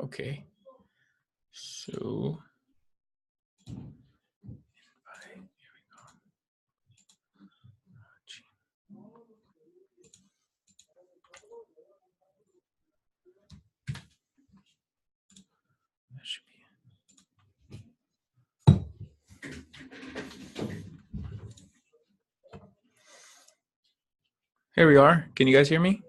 Okay. So that should be it. Here we are. Can you guys hear me?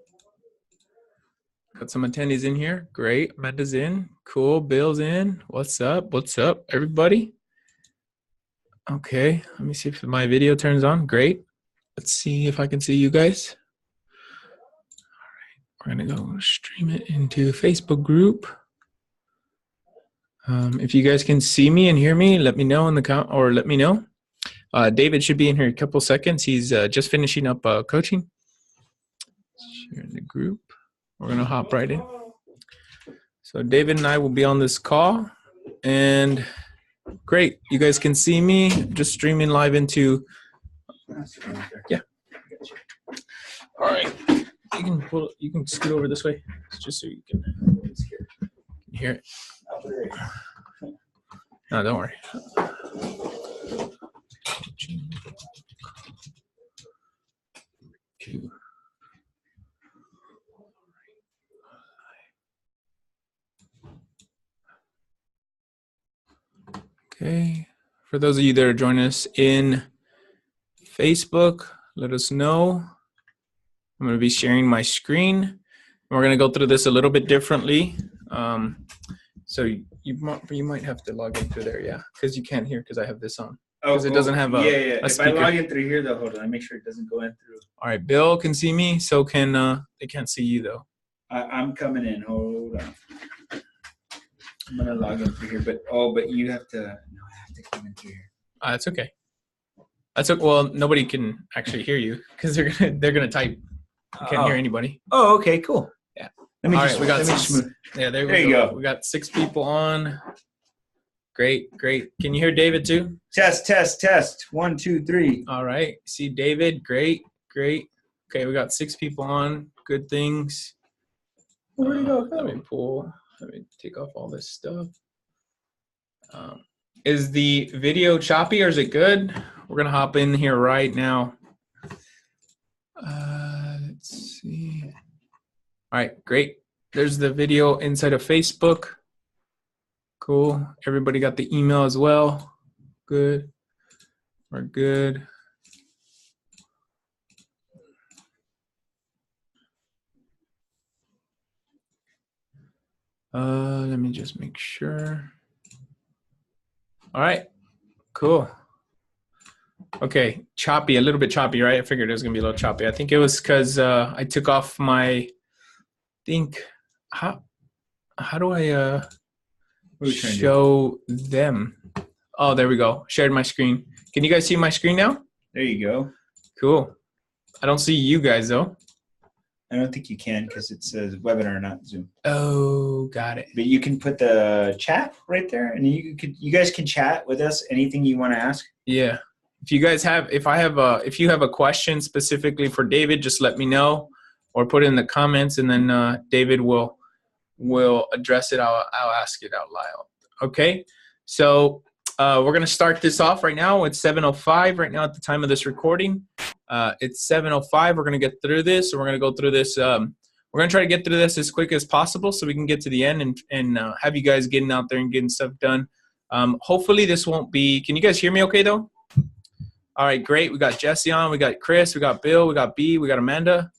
Got some attendees in here. Great. Amanda's in. Cool. Bill's in. What's up? What's up, everybody? Okay. Let me see if my video turns on. Great. Let's see if I can see you guys. All right. We're going to go stream it into Facebook group. If you guys can see me and hear me, let me know in the comment, or let me know. David should be in here in a couple seconds. He's just finishing up coaching. Share in the group. We're going to hop right in. So David and I will be on this call. And great. You guys can see me just streaming live into. Yeah. All right. You can scoot over this way just so you can hear it. No, don't worry. Okay. For those of you that are joining us in Facebook, let us know. I'm going to be sharing my screen. We're going to go through this a little bit differently. So you might have to log in through there, yeah, because you can't hear because I have this on. Because it doesn't have a If speaker. I log in through here, though, hold on. I make sure it doesn't go in through. All right, Bill can see me, so can they can't see you though. I'm coming in. Hold on. I'm gonna log in through here, but you have to. No, I have to come in through here. That's okay. That's okay. Well, nobody can actually hear you because they're gonna type. You can't hear anybody. Oh, okay, cool. Yeah. Let me All just. right, we got let me just move. Yeah, there you we go. We got 6 people on. Great. Can you hear David too? Test. 1, 2, 3. All right. See David. Great. Okay, we got 6 people on. Good things. Where'd it go? Let me take off all this stuff. Is the video choppy or is it good? We're gonna hop in here right now. Let's see. All right, great. There's the video inside of Facebook. Cool. Everybody got the email as well. Good. We're good. Let me just make sure. All right, cool. Okay, choppy, a little bit choppy, right? I figured it was gonna be a little choppy. I think it was because I took off my, how do I show them? Oh, there we go. Shared my screen. Can you guys see my screen now? There you go. Cool. I don't see you guys though. I don't think you can because it says webinar, not Zoom. Oh, got it. But you can put the chat right there, and you guys can chat with us. Anything you want to ask. Yeah. If you have a question specifically for David, just let me know or put it in the comments, and then David will address it. I'll ask it out loud. Okay. So we're gonna start this off right now. It's 7:05 right now at the time of this recording. It's 7:05. We're gonna get through this, and we're gonna go through this. We're gonna try to get through this as quick as possible so we can get to the end and have you guys getting out there and getting stuff done. Hopefully this won't be. Can you guys hear me okay though? All right, great. We got Jesse on. We got Chris. We got Bill. We got B. We got Amanda.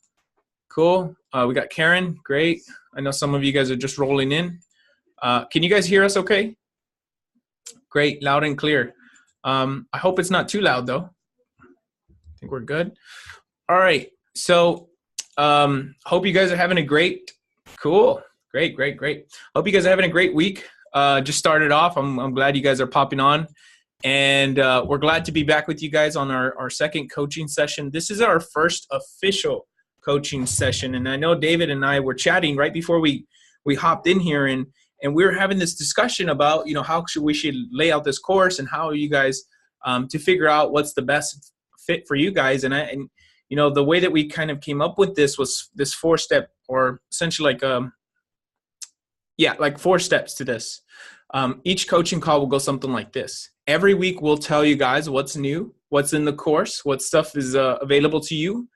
Cool. We got Karen. Great. I know some of you guys are just rolling in. Can you guys hear us okay? Great. Loud and clear. I hope it's not too loud, though. I think we're good. All right. So hope you guys are having a great – cool. Great. Hope you guys are having a great week. Just started off. I'm glad you guys are popping on. And we're glad to be back with you guys on our second coaching session. This is our first official coaching session. And I know David and I were chatting right before we hopped in here, and we were having this discussion about, how we should lay out this course and how you guys to figure out what's the best fit for you guys. And you know, the way that we kind of came up with this was this 4-step, or essentially like 4 steps to this. Each coaching call will go something like this. Every week we'll tell you guys what's new, what's in the course, what stuff is available to you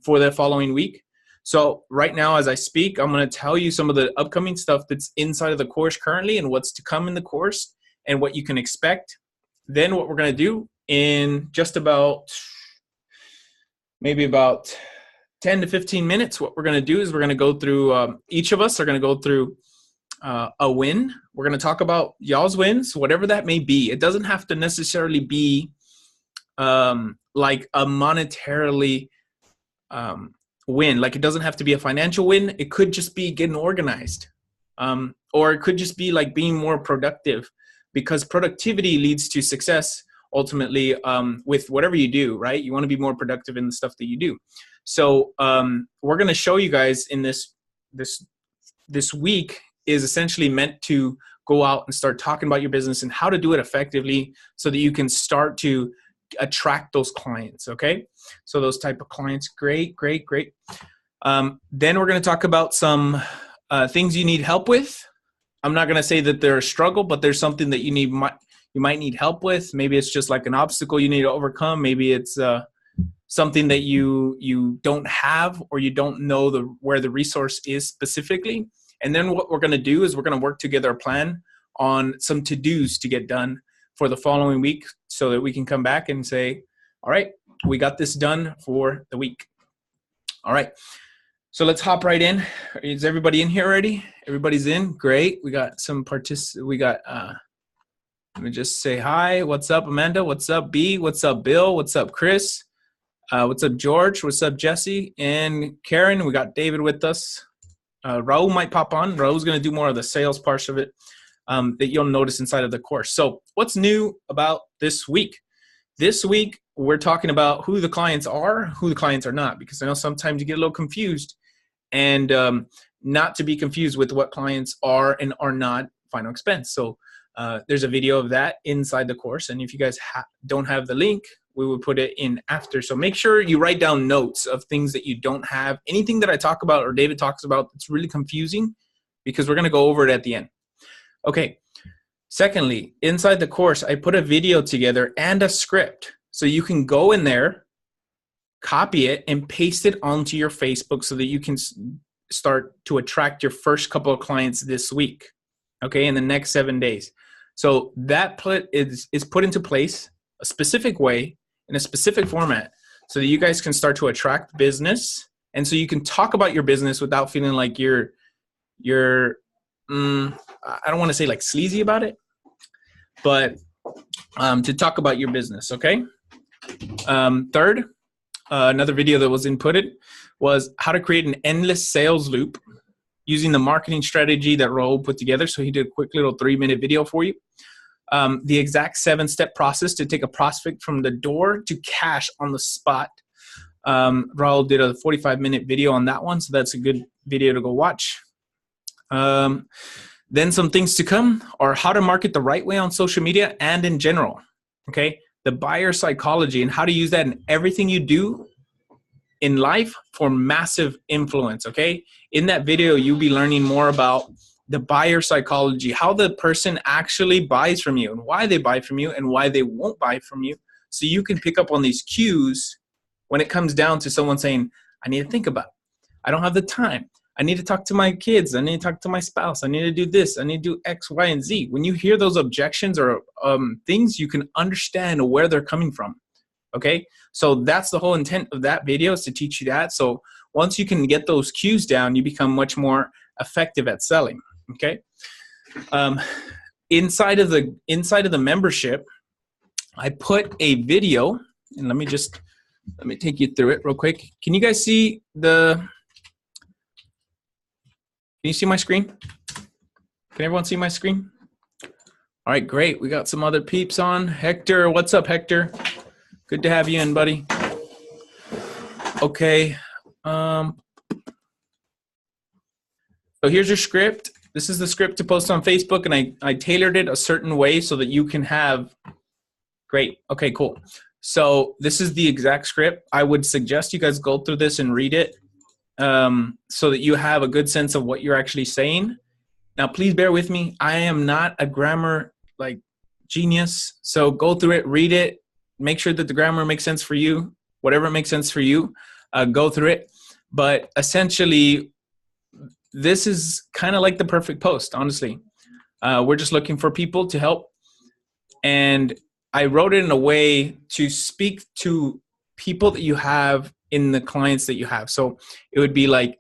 for the following week. So right now, as I speak, I'm going to tell you some of the upcoming stuff that's inside of the course currently and what's to come in the course and what you can expect. Then what we're going to do in just maybe about 10 to 15 minutes, what we're going to do is we're going to go through, each of us are going to go through a win. We're going to talk about y'all's wins, whatever that may be. It doesn't have to necessarily be like a monetarily win. Like, it doesn't have to be a financial win. It could just be getting organized. Or it could just be like being more productive, because productivity leads to success ultimately with whatever you do, right? You want to be more productive in the stuff that you do. So we're going to show you guys in this week is essentially meant to go out and start talking about your business and how to do it effectively so that you can start to attract those clients. Okay. So those type of clients. Great. Then we're going to talk about some things you need help with. I'm not going to say that they're a struggle, but there's something that you might need help with. Maybe it's just like an obstacle you need to overcome. Maybe it's something that you don't have, or you don't know where the resource is specifically. And then what we're going to do is we're going to work together a plan on some to-dos to get done for the following week, so that we can come back and say, all right, we got this done for the week. All right. So let's hop right in. Is everybody in here already? Everybody's in. Great. We got some let me just say hi. What's up, Amanda? What's up, B? What's up, Bill? What's up, Chris? What's up, George? What's up, Jesse? And Karen. We got David with us. Raul might pop on. Raul's going to do more of the sales part of it that you'll notice inside of the course. So what's new about this week? This week, we're talking about who the clients are, who the clients are not, because I know sometimes you get a little confused, and not to be confused with what clients are and are not final expense. So there's a video of that inside the course. And if you guys don't have the link, we will put it in after. So make sure you write down notes of things that you don't have. Anything that I talk about or David talks about that's really confusing, because we're going to go over it at the end. Okay. Secondly, inside the course, I put a video together and a script. So you can go in there, copy it, and paste it onto your Facebook so that you can start to attract your first couple of clients this week, okay, in the next 7 days. So that is put into place a specific way in a specific format so that you guys can start to attract business, and so you can talk about your business without feeling like you're I don't want to say like sleazy about it, but to talk about your business, okay? Third, another video that was inputted was how to create an endless sales loop using the marketing strategy that Raul put together. So he did a quick little 3-minute video for you. The exact 7-step process to take a prospect from the door to cash on the spot. Raul did a 45-minute video on that one, so that's a good video to go watch. Then some things to come are how to market the right way on social media and in general, okay? The buyer psychology and how to use that in everything you do in life for massive influence, okay? In that video, you'll be learning more about the buyer psychology, how the person actually buys from you and why they buy from you and why they won't buy from you. So you can pick up on these cues when it comes down to someone saying, I need to think about it. I don't have the time. I need to talk to my kids. I need to talk to my spouse. I need to do this. I need to do X, Y, and Z. When you hear those objections or things, you can understand where they're coming from, okay? So that's the whole intent of that video, is to teach you that. So once you can get those cues down, you become much more effective at selling, okay? Inside of the membership, I put a video, and let me take you through it real quick. Can you guys see Can you see my screen? Can everyone see my screen? All right, great. We got some other peeps on. Hector, what's up, Hector? Good to have you in, buddy. Okay. So here's your script. This is the script to post on Facebook, and I tailored it a certain way so that you can have, great. Okay, cool. So this is the exact script. I would suggest you guys go through this and read it so that you have a good sense of what you're actually saying. Now, please bear with me. I am not a grammar genius. So go through it, read it, make sure that the grammar makes sense for you. Whatever makes sense for you, go through it. But essentially, this is kind of like the perfect post, honestly. We're just looking for people to help. And I wrote it in a way to speak to people that you have in the clients that you have. So it would be like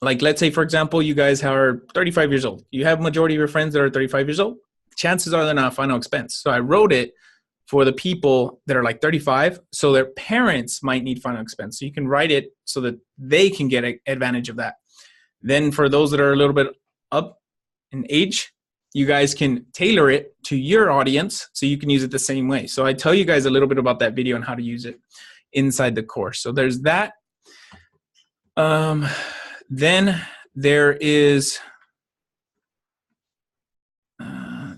let's say, for example, you guys are 35 years old. You have majority of your friends that are 35 years old. Chances are they're not final expense. So I wrote it for the people that are like 35, so their parents might need final expense. So you can write it so that they can get advantage of that. Then for those that are a little bit up in age, you guys can tailor it to your audience so you can use it the same way. So I tell you guys a little bit about that video and how to use it inside the course. So there's that. Then there is,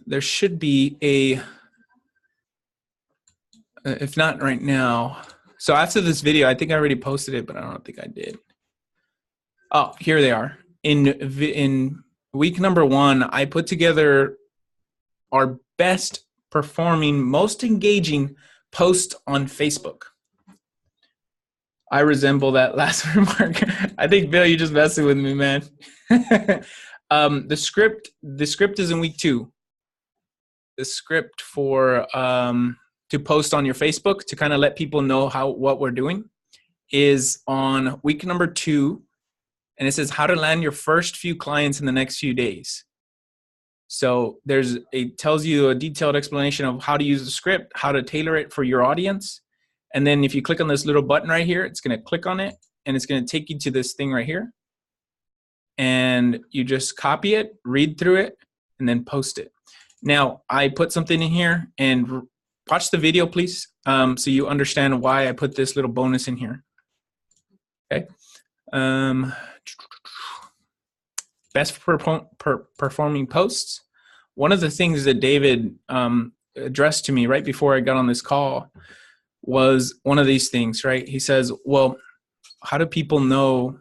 there should be a, if not right now. So after this video, I think I already posted it, but I don't think I did. Oh, here they are. In week number 1, I put together our best performing, most engaging post on Facebook. I resemble that last remark. I think, Bill, you're just messing with me, man. The script is in week 2. The script for to post on your Facebook to kind of let people know what we're doing is on week number 2, and it says how to land your first few clients in the next few days. So it tells you a detailed explanation of how to use the script, how to tailor it for your audience. And then if you click on this little button right here, it's going to click on it and it's going to take you to this thing right here. And you just copy it, read through it, and then post it. Now, I put something in here, and watch the video, please, so you understand why I put this little bonus in here. Okay. Best performing posts. One of the things that David addressed to me right before I got on this call was one of these things, right? He says, well, how do people know,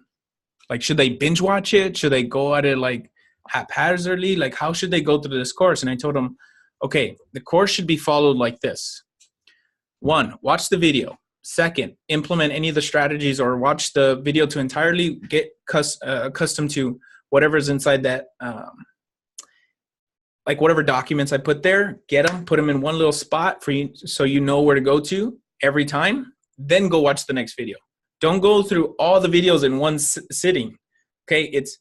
should they binge watch it? Should they go at it haphazardly? How should they go through this course? And I told him, okay, the course should be followed like this. 1, watch the video. 2nd, implement any of the strategies or watch the video to entirely get accustomed to whatever's inside that, whatever documents I put there, get them, put them in one little spot for you so you know where to go to every time, then go watch the next video. Don't go through all the videos in one sitting, okay? It's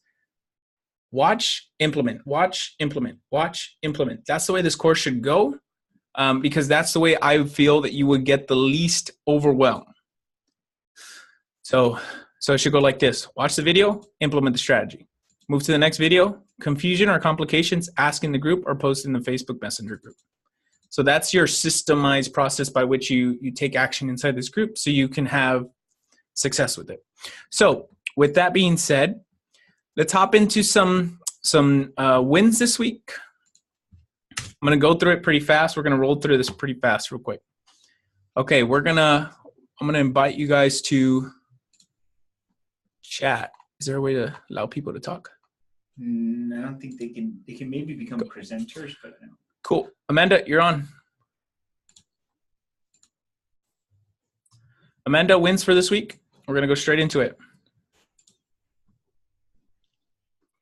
watch, implement, watch, implement, watch, implement. That's the way this course should go, because that's the way I feel that you would get the least overwhelmed. So it should go like this. Watch the video, implement the strategy. Move to the next video. Confusion or complications, ask in the group or post in the Facebook Messenger group. So that's your systemized process by which you take action inside this group so you can have success with it. So with that being said, let's hop into some wins this week. I'm going to go through it pretty fast. We're going to roll through this pretty fast real quick. Okay, I'm going to invite you guys to chat. Is there a way to allow people to talk? I don't think they can. They can maybe become presenters, but no. Cool. Amanda, you're on. Amanda, wins for this week. We're going to go straight into it.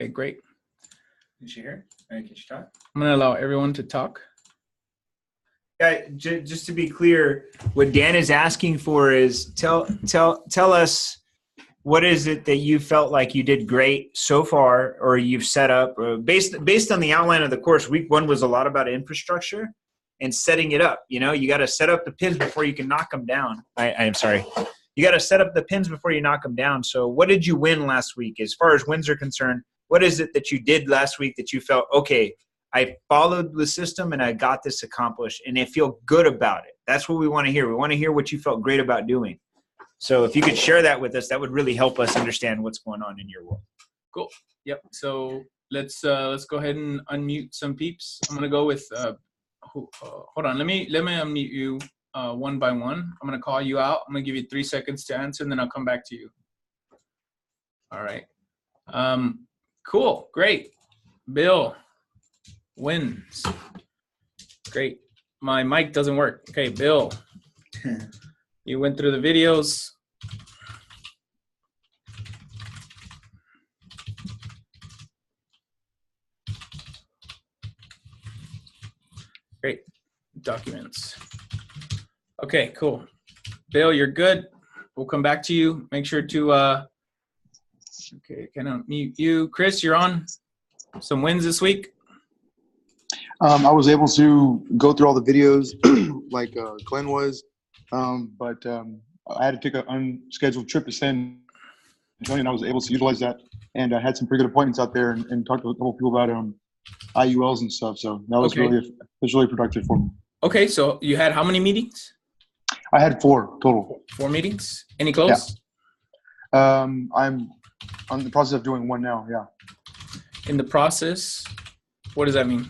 Okay, great. Did you hear? Can you talk? I'm going to allow everyone to talk. Yeah, just to be clear, what Dan is asking for is tell us what is it that you felt like you did great so far, or you've set up based on the outline of the course. Week 1 was a lot about infrastructure and setting it up. You got to set up the pins before you can knock them down. I'm sorry. You got to set up the pins before you knock them down. So what did you win last week? As far as wins are concerned, what is it that you did last week that you felt, okay, I followed the system and I got this accomplished and I feel good about it? That's what we want to hear. We want to hear what you felt great about doing. So if you could share that with us, that would really help us understand what's going on in your world. Cool. Yep. So let's go ahead and unmute some peeps. I'm going to go with hold on. Let me unmute you one by one. I'm gonna call you out. I'm gonna give you 3 seconds to answer, and then I'll come back to you. All right. Cool. Great. Bill wins. Great. My mic doesn't work. Okay, Bill. You went through the videos. Great. Documents. Okay, cool. Bill, you're good. We'll come back to you. Make sure to, okay, can I mute you? Chris, you're on. Some wins this week? I was able to go through all the videos like Glenn was, but I had to take an unscheduled trip to San Antonio, and I was able to utilize that. And I had some pretty good appointments out there and talked to a couple of people about IULs and stuff. So that was really productive for me. Okay, so you had how many meetings? I had 4 total. 4 meetings? Any close? Yeah. I'm on the process of doing 1 now, yeah. In the process? What does that mean?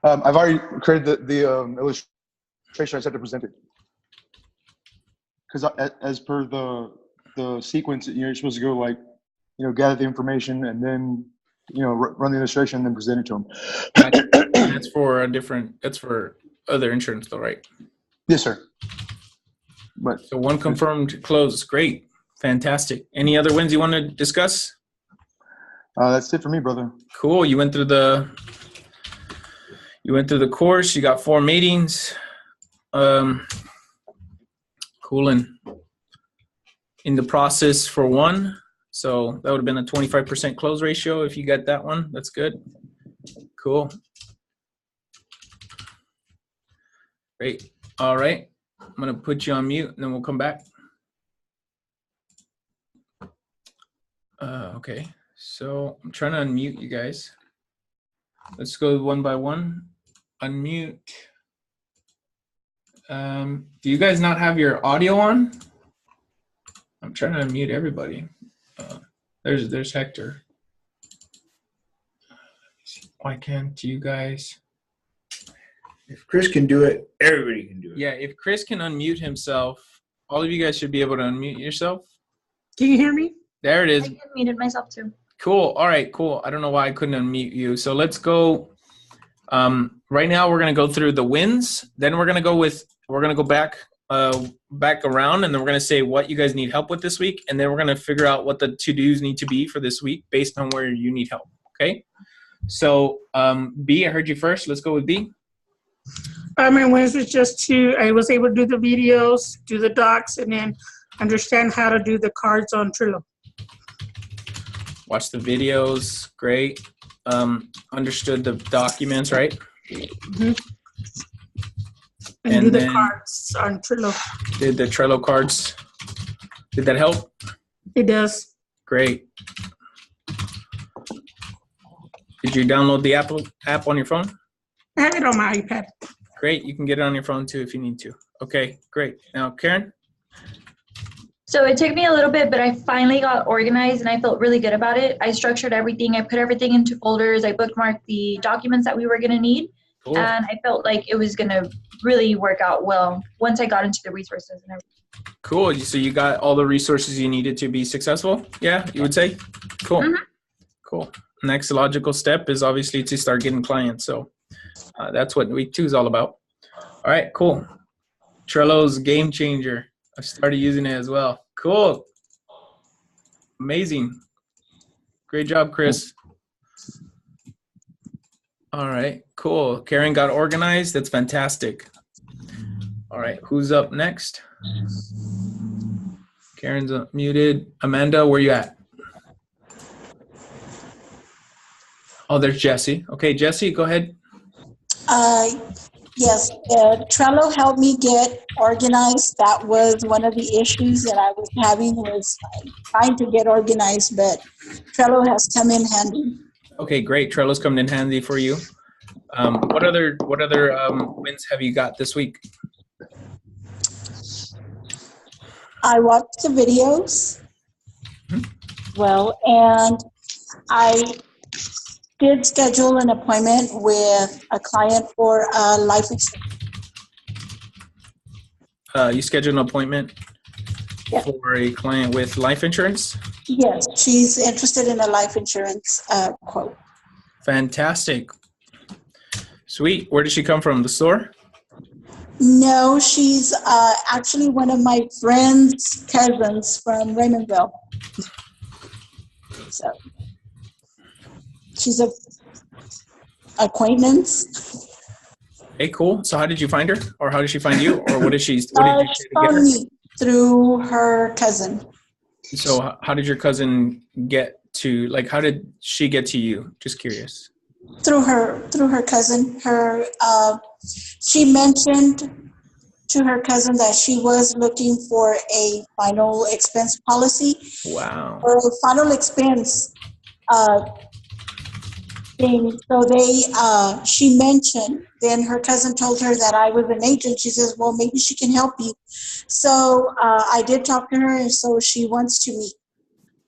I've already created the illustration. I just have to present it. Because as per the sequence, you're supposed to go like, gather the information and then, run the illustration and then present it to them. That's for that's for other insurance though, right? Yes, sir. So 1 confirmed close. Great. Fantastic. Any other wins you want to discuss? That's it for me, brother. Cool. You went through the course. You got 4 meetings. Cool. And in the process for 1. So that would have been a 25% close ratio if you got that one. That's good. Cool. Great. All right. I'm going to put you on mute, and then we'll come back. Okay. So I'm trying to unmute you guys. Let's go one by one. Unmute. Do you guys not have your audio on? I'm trying to unmute everybody. There's Hector. Why can't you guys? If Chris can do it, everybody can do it. Yeah, if Chris can unmute himself, all of you guys should be able to unmute yourself. Can you hear me? There it is. I muted myself too. Cool. All right, cool. I don't know why I couldn't unmute you. So let's go. Right now we're going to go through the wins. Then we're going to go back around, and then we're going to say what you guys need help with this week. And then we're going to figure out what the to-dos need to be for this week based on where you need help. Okay. So B, I heard you first. Let's go with B. My wins was I was able to do the videos, do the docs, and then understand how to do the cards on Trello. Watch the videos. Great. Understood the documents, right? Mm-hmm. And do the cards on Trello. Did the Trello cards. Did that help? It does. Great. Did you download the app on your phone? I have it on my iPad. Great. You can get it on your phone too if you need to. Okay, great. Now, Karen? So it took me a little bit, but I finally got organized and I felt really good about it. I structured everything. I put everything into folders. I bookmarked the documents that we were going to need. Cool. And I felt like it was going to really work out well once I got into the resources and everything. Cool. So you got all the resources you needed to be successful? Yeah, you would say? Cool. Mm-hmm. Cool. Next logical step is obviously to start getting clients. So that's what week 2 is all about. All right, cool. Trello's game changer. I started using it as well. Cool. Amazing. Great job, Chris. All right, cool. Karen got organized. That's fantastic. All right, who's up next? Karen's muted. Amanda, where you at? Oh, there's Jesse. Okay, Jesse, go ahead. Yes, Trello helped me get organized. That was one of the issues that I was having, was trying to get organized, but Trello has come in handy. Okay, great. Trello's coming in handy for you. What other wins have you got this week? I watched the videos. Well, and I did schedule an appointment with a client for life insurance. You scheduled an appointment Yeah. for a client with life insurance? Yes, she's interested in a life insurance quote. Fantastic. Sweet. Where did she come from? The store? No, she's actually one of my friend's cousins from Raymondville. So she's a acquaintance. Hey, cool. So how did you find her? Or how did she find you? Or what did you She say to get found her? me through her cousin. So how did your cousin get to, like, how did she get to you? Just curious. Through her cousin. She mentioned to her cousin that she was looking for a final expense policy Wow. or a final expense thing. So she mentioned, then her cousin told her that I was an agent. She says, well, maybe she can help you. So I did talk to her, and so she wants to meet.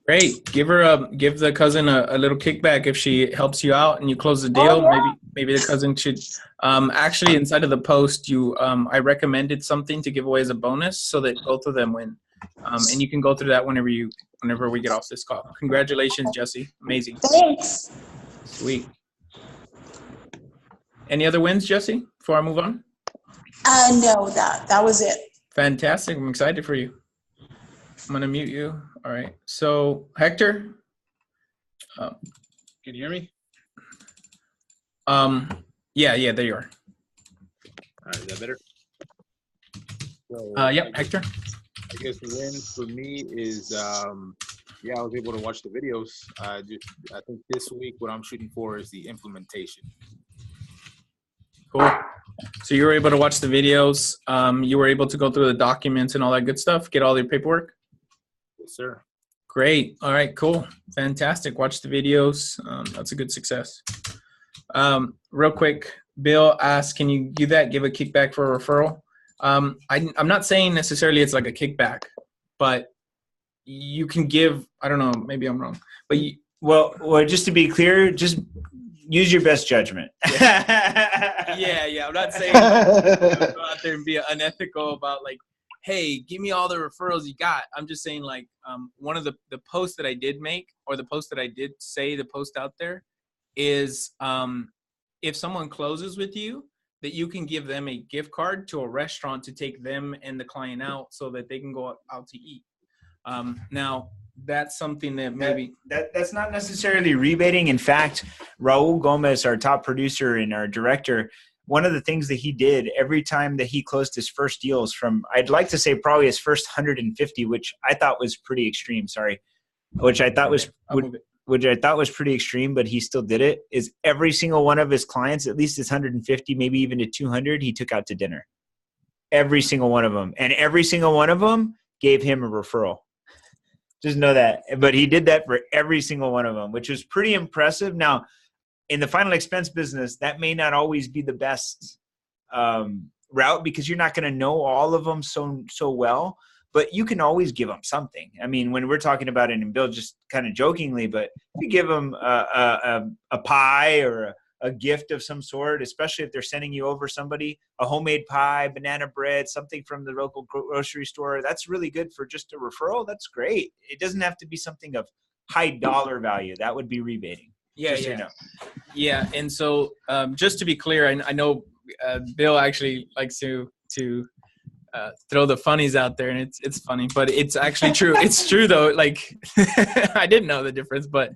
Great. Give the cousin a little kickback if she helps you out and you close the deal. Oh, yeah. Maybe the cousin should actually, inside of the post I recommended something to give away as a bonus so that both of them win. And you can go through that whenever we get off this call. Congratulations, Jesse. Amazing. Thanks. Sweet. Any other wins, Jesse, before I move on? No, that was it. Fantastic. I'm excited for you. I'm going to mute you. All right. So, Hector? Can you hear me? Yeah, there you are. All right, is that better? So, Yep, Hector. I guess the win for me is, I was able to watch the videos. I think this week what I'm shooting for is the implementation. Cool. So you were able to watch the videos. You were able to go through the documents and all that good stuff, get all your paperwork? Yes, sir. Great. All right, cool. Fantastic. Watch the videos. That's a good success. Real quick, Bill asked, can you do that? Give a kickback for a referral? I'm not saying necessarily it's like a kickback, but you can give, I don't know, maybe I'm wrong, but Well, just to be clear, just use your best judgment. yeah. I'm not saying go out there and be unethical about like, hey, give me all the referrals you got. I'm just saying like one of the posts that I did make, or the post that I did say, the post out there is if someone closes with you, that you can give them a gift card to a restaurant to take them and the client out so that they can go out to eat. Now, that's something that maybe that's not necessarily rebating. In fact, Raul Gomez, our top producer and our director, one of the things that he did every time that he closed his first deals from, I'd like to say probably his first 150, which I thought was pretty extreme. Which I thought was pretty extreme, but he still did it, is every single one of his clients, at least his 150, maybe even to 200, he took out to dinner. Every single one of them. And every single one of them gave him a referral. Just know that. But he did that for every single one of them, which was pretty impressive. Now, in the final expense business, that may not always be the best route because you're not going to know all of them so well. But you can always give them something. I mean, when we're talking about it, and Bill just kind of jokingly, but you give them a pie or a gift of some sort, especially if they're sending you over somebody, a homemade pie, banana bread, something from the local grocery store. That's really good for just a referral. That's great. It doesn't have to be something of high dollar value. That would be rebating. Yeah. So you know. Yeah. And so just to be clear, I know Bill actually likes to throw the funnies out there, and it's funny, but it's actually true. It's true though. Like I didn't know the difference, but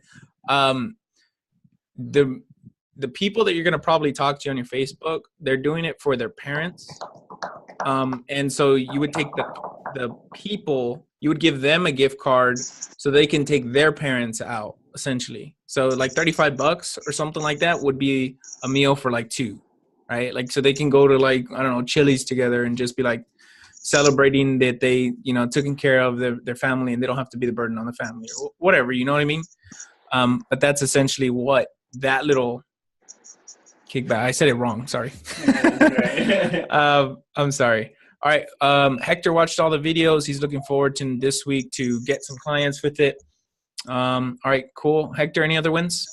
the people that you're going to probably talk to on your Facebook, they're doing it for their parents. And so you would take the people, you would give them a gift card so they can take their parents out essentially. So like $35 or something like that would be a meal for like two, right? Like, so they can go to like, I don't know, Chili's together and just be like celebrating that they, taking care of their family and they don't have to be the burden on the family or whatever, you know what I mean? But that's essentially what that little kickback. I said it wrong. Sorry. I'm sorry. All right. Hector watched all the videos. He's looking forward to this week to get some clients with it. All right, cool. Hector, any other wins?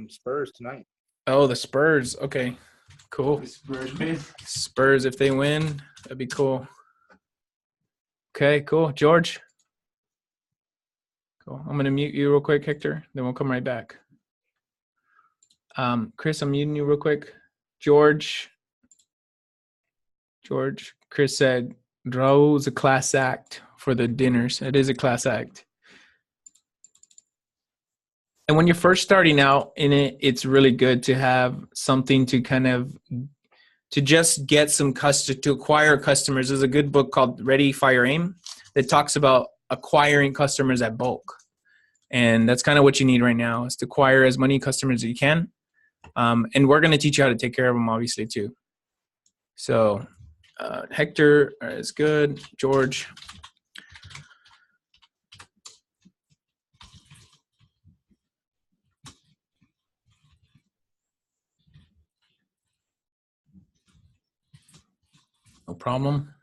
Spurs tonight. Oh, the Spurs. Okay, cool. Spurs. Spurs, if they win, that'd be cool. Okay, cool. George? Cool. I'm going to mute you real quick, Hector. Then we'll come right back. Chris, I'm muting you real quick. George, Chris said, Raul's a class act for the dinners. It is a class act. And when you're first starting out in it, it's really good to have something to kind of, to just get some to acquire customers. There's a good book called Ready, Fire, Aim that talks about acquiring customers at bulk. And that's kind of what you need right now, is to acquire as many customers as you can. And we're going to teach you how to take care of them, obviously, too. So Hector is good. George. No problem.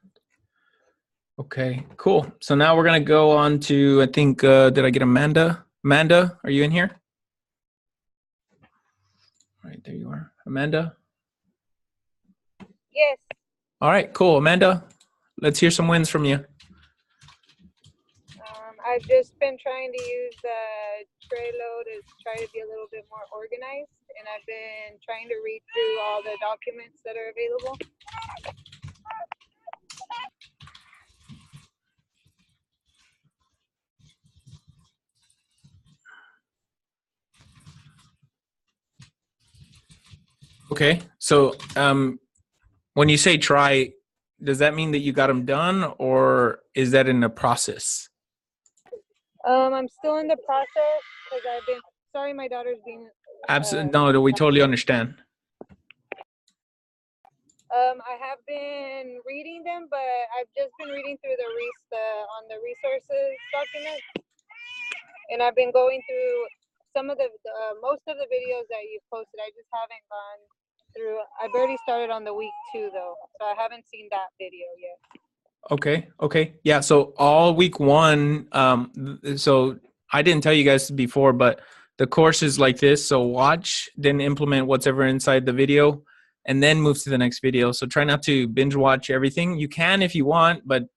Okay, cool. So now we're going to go on to, I think, did I get Amanda? Amanda, are you in here? All right, there you are. Amanda? Yes. All right, cool. Amanda, let's hear some wins from you. I've just been trying to use Trello to try to be a little bit more organized, and I've been trying to read through all the documents that are available. Okay, so when you say try, does that mean that you got them done, or is that in the process? I'm still in the process because I've been, sorry, my daughter's being. Absolutely, no, we totally understand. I have been reading them, but I've just been reading through on the resources document, and I've been going through some of most of the videos that you've posted. I just haven't gone through. I've already started on the week 2 though, so I haven't seen that video yet. Okay. Yeah, so all week 1, so I didn't tell you guys before, but the course is like this. So watch, then implement whatever inside the video, and then move to the next video. So try not to binge watch everything. You can if you want, but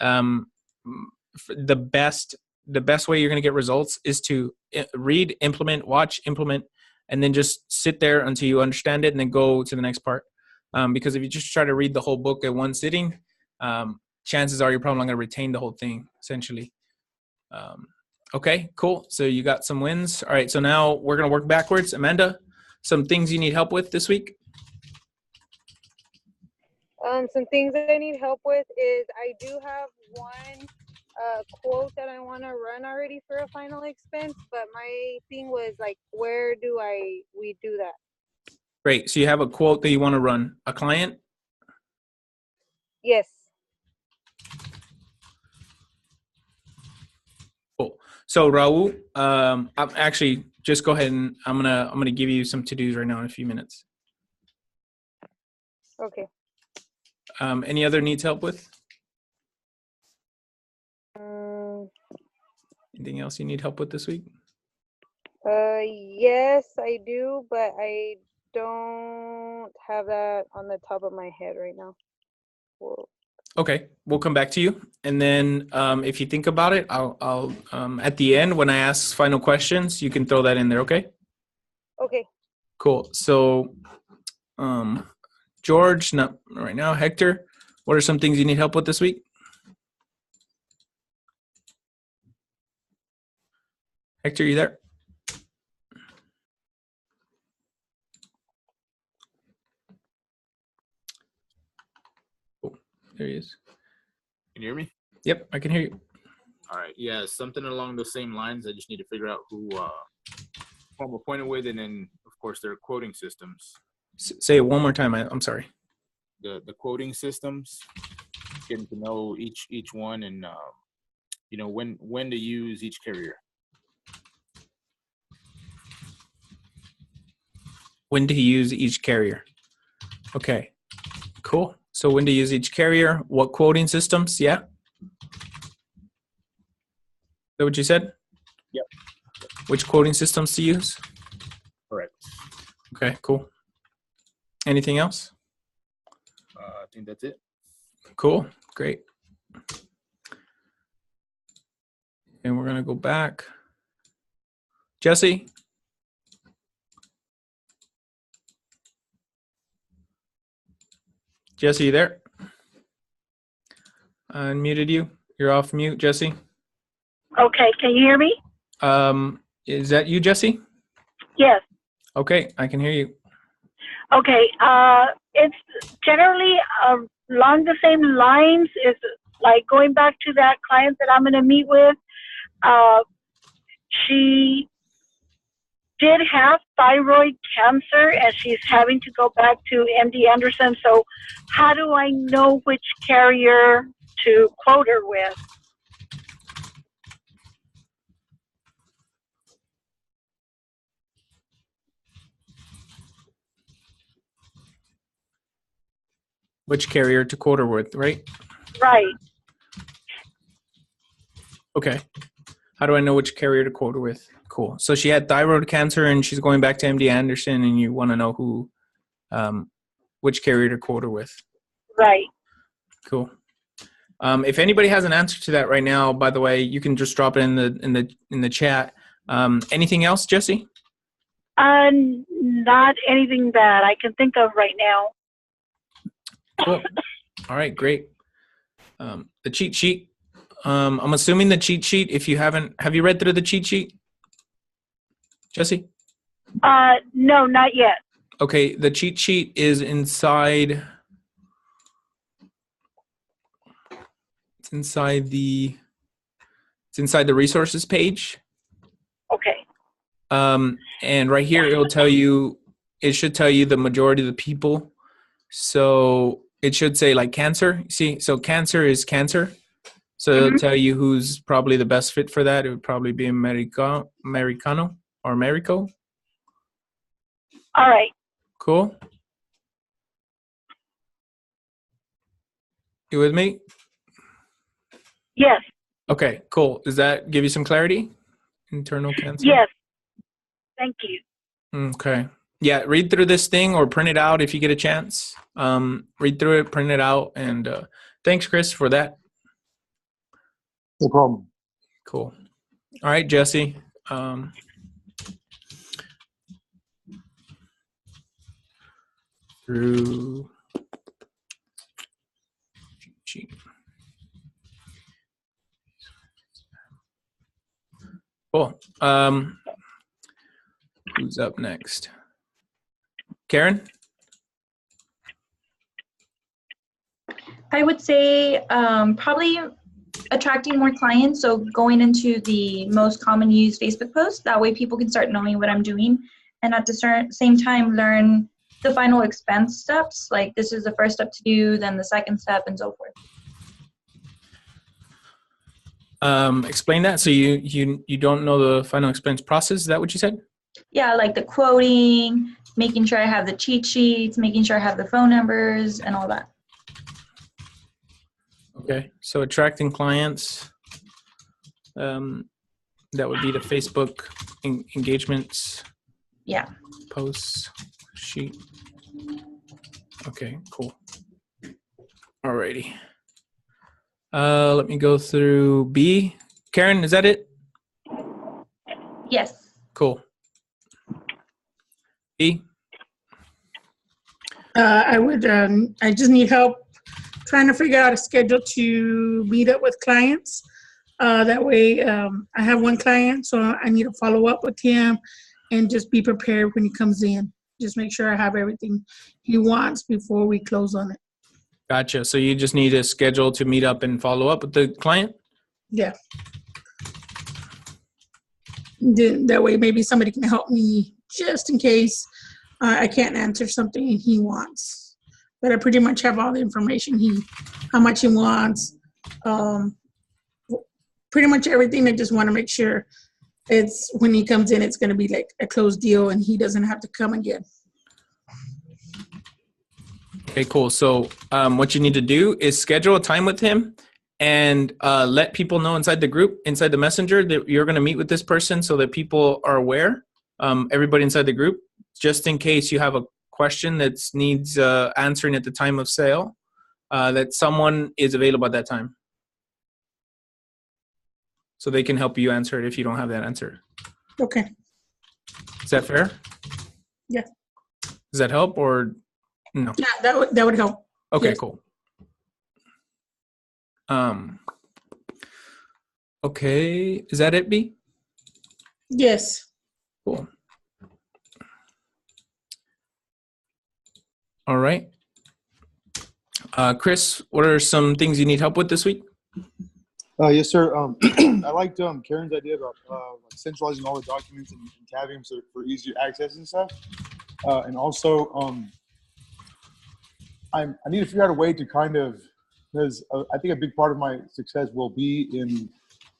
the best way you're going to get results is to read, implement, watch, implement, and then just sit there until you understand it and then go to the next part. Because if you just try to read the whole book at one sitting, chances are you're probably not going to retain the whole thing, essentially. Okay, cool. So you got some wins. All right, so now we're going to work backwards. Amanda, some things you need help with this week? Some things that I need help with is I do have one quote that I want to run already for a final expense, but my thing was like, where do we do that? Great. So you have a quote that you want to run. A client? Yes. Cool. So Raul, I'm actually just go ahead and I'm gonna give you some to-dos right now in a few minutes. Okay. Any other needs help with? Anything else you need help with this week? Yes, I do, but I don't have that on the top of my head right now. Whoa. Okay, we'll come back to you, and then if you think about it, I'll at the end when I ask final questions, you can throw that in there. Okay. Okay. Cool. So, George, not right now. Hector, what are some things you need help with this week? Hector, you there? Oh, there he is. Can you hear me? Yep, I can hear you. All right. Yeah, something along those same lines. I just need to figure out who I'm appointed with, and then of course their quoting systems. Say it one more time. I'm sorry. The quoting systems, getting to know each one, and you know when to use each carrier. When to use each carrier. Okay, cool. So when to use each carrier, what quoting systems? Yeah. Is that what you said? Yep. Which quoting systems to use? Okay, cool. Anything else? I think that's it. Cool, great. And we're gonna go back. Jesse? Jesse, you there? I unmuted you. You're off mute, Jesse. Okay, can you hear me? Is that you, Jesse? Yes. Okay, I can hear you. Okay, it's generally along the same lines. It's like going back to that client that I'm going to meet with. She did have thyroid cancer and she's having to go back to MD Anderson. So how do I know which carrier to quote her with? Which carrier to quote her with, right? Right. Okay. How do I know which carrier to quote her with? Cool. So she had thyroid cancer and she's going back to MD Anderson, and you want to know who, which carrier to quote her with. Right. Cool. If anybody has an answer to that right now, by the way, you can just drop it in the chat. Anything else, Jesse? Not anything that I can think of right now. Cool. All right, great. The cheat sheet. I'm assuming the cheat sheet, if you haven't, have you read through the cheat sheet, Jesse? No, not yet. Okay, the cheat sheet is inside. It's inside the resources page. Okay. And right here, it should tell you the majority of the people. So it should say like cancer. See, so cancer is cancer. So it'll tell you who's probably the best fit for that. It would probably be Americano or Americo. All right. Cool. You with me? Yes. Okay, cool. Does that give you some clarity? Internal cancer? Yes. Thank you. Okay. Yeah, read through this thing or print it out if you get a chance. Read through it, print it out, and thanks, Chris, for that. No problem. Cool. All right, Jesse. Through cheat sheet. Cool. Who's up next? Karen? I would say probably attracting more clients. So going into the most common used Facebook posts. That way people can start knowing what I'm doing. And at the same time, learn the final expense steps. Like this is the first step to do, then the second step, and so forth. Explain that. So you don't know the final expense process. Is that what you said? Yeah, like the quoting, making sure I have the cheat sheets, making sure I have the phone numbers and all that. Okay, so attracting clients, that would be the Facebook engagements. Yeah. Posts sheet. Okay, cool. Alrighty. Let me go through B. Karen, is that it? Yes. Cool. B. I just need help trying to figure out a schedule to meet up with clients. That way, I have one client, so I need to follow up with him and just be prepared when he comes in. Just make sure I have everything he wants before we close on it. Gotcha. So you just need a schedule to meet up and follow up with the client? Yeah. That way, maybe somebody can help me just in case I can't answer something he wants. But I pretty much have all the information how much he wants, pretty much everything. I just want to make sure it's when he comes in, it's going to be like a closed deal and he doesn't have to come again. Okay, cool. So what you need to do is schedule a time with him and let people know inside the group, inside the messenger, that you're going to meet with this person so that people are aware, everybody inside the group. just in case you have a question that needs answering at the time of sale, that someone is available at that time. So they can help you answer it if you don't have that answer. Okay. Is that fair? Yeah. Does that help or no? Yeah, that would help. Okay, Yes. cool. Okay, is that it, B? Yes. Cool. All right. Chris, what are some things you need help with this week? Yes, sir. I liked Karen's idea about like centralizing all the documents and tabbing them for easier access and stuff. And also, I need to figure out a way to kind of, because I think a big part of my success will be in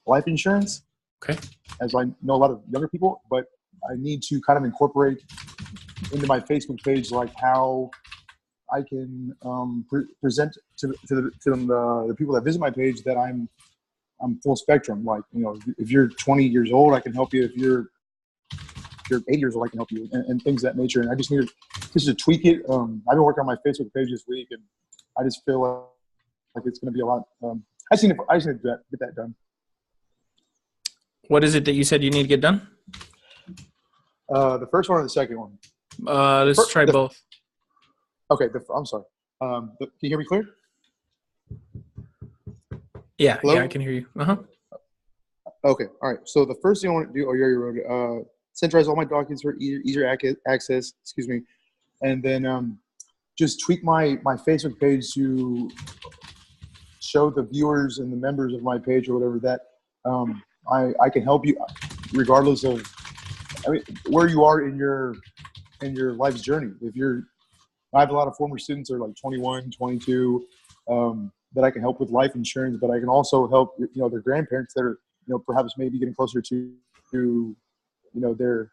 life insurance. Okay. As I know a lot of younger people, but I need to kind of incorporate into my Facebook page like how I can present to the people that visit my page that I'm full spectrum. Like, you know, if you're 20 years old, I can help you. If you're 8 years old, I can help you, and things of that nature. And I just need to tweak it. I've been working on my Facebook page this week, and I just feel like it's going to be a lot. I just need to get that done. What is it that you said you need to get done? The first one or the second one? Let's try both. Okay, I'm sorry. Can you hear me clear? Yeah, Hello? yeah, I can hear you. Okay, all right. So the first thing I want to do, centralize all my documents for easier access. Excuse me, and then just tweak my Facebook page to show the viewers and the members of my page or whatever that I can help you regardless of where you are in your life's journey. I have a lot of former students that are like 21, 22, that I can help with life insurance, but I can also help, their grandparents that are, perhaps maybe getting closer to their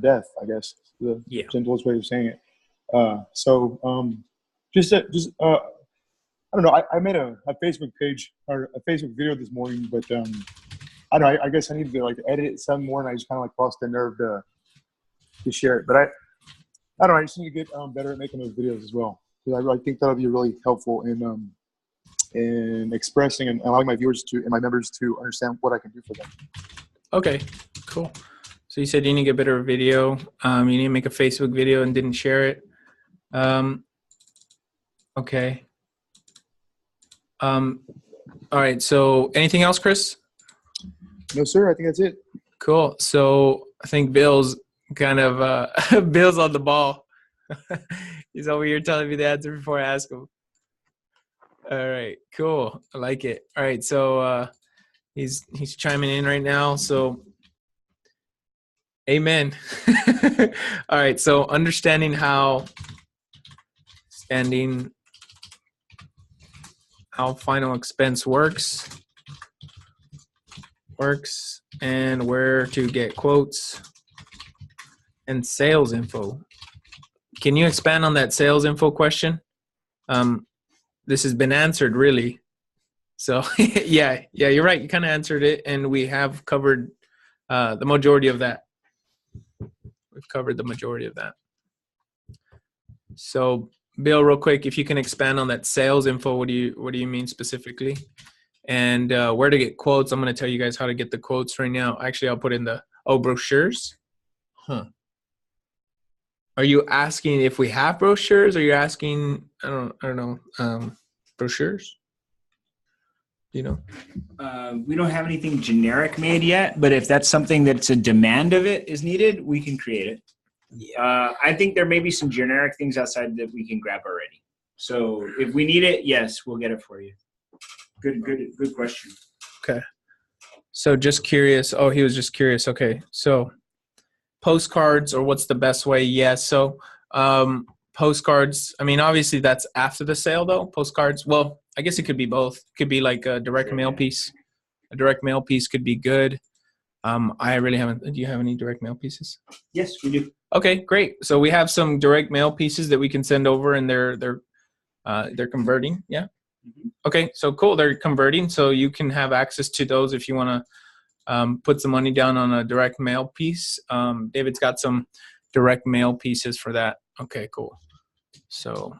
death, I guess, the gentlest way of saying it. I don't know. I made a Facebook page or a Facebook video this morning, but I don't know. I guess I need to edit it some more, and I just kind of lost the nerve to share it. But I don't know. I just need to get better at making those videos as well, because I think that'll be really helpful in expressing and allowing my viewers and my members to understand what I can do for them. Okay, cool. So you said you need to get better video. You need to make a Facebook video and didn't share it. Okay. All right. So anything else, Chris? No, sir. I think that's it. Cool. So I think Bill's kind of Bill's on the ball. He's over here telling me the answer before I ask him. All right. Cool. I like it. All right. So he's chiming in right now. So amen. All right. So understanding how final expense works and where to get quotes and sales info. Can you expand on that sales info question? This has been answered really. So yeah, you're right. You kind of answered it, and we have covered the majority of that. We've covered the majority of that. So Bill, real quick, if you can expand on that sales info, what do you mean specifically? And where to get quotes? I'm going to tell you guys how to get the quotes right now. Actually, I'll put in the brochures. Huh. Are you asking if we have brochures? Or are you asking I don't know brochures? We don't have anything generic made yet, but if that's something that's a demand of it is needed, we can create it. Yeah. I think there may be some generic things outside that we can grab already. So if we need it, yes, we'll get it for you. Good question. Okay. So just curious. Oh, he was just curious. Okay. So postcards, or what's the best way? Yes. So postcards, I mean, obviously that's after the sale though. Postcards, well, I guess it could be both. It could be like a direct mail piece. A direct mail piece could be good. I really haven't. Do you have any direct mail pieces? Yes, we do. Okay, great. So we have some direct mail pieces that we can send over, and they're converting. Yeah. Mm-hmm. Okay, so cool. They're converting, so you can have access to those if you want to put some money down on a direct mail piece. David's got some direct mail pieces for that. Okay, cool. So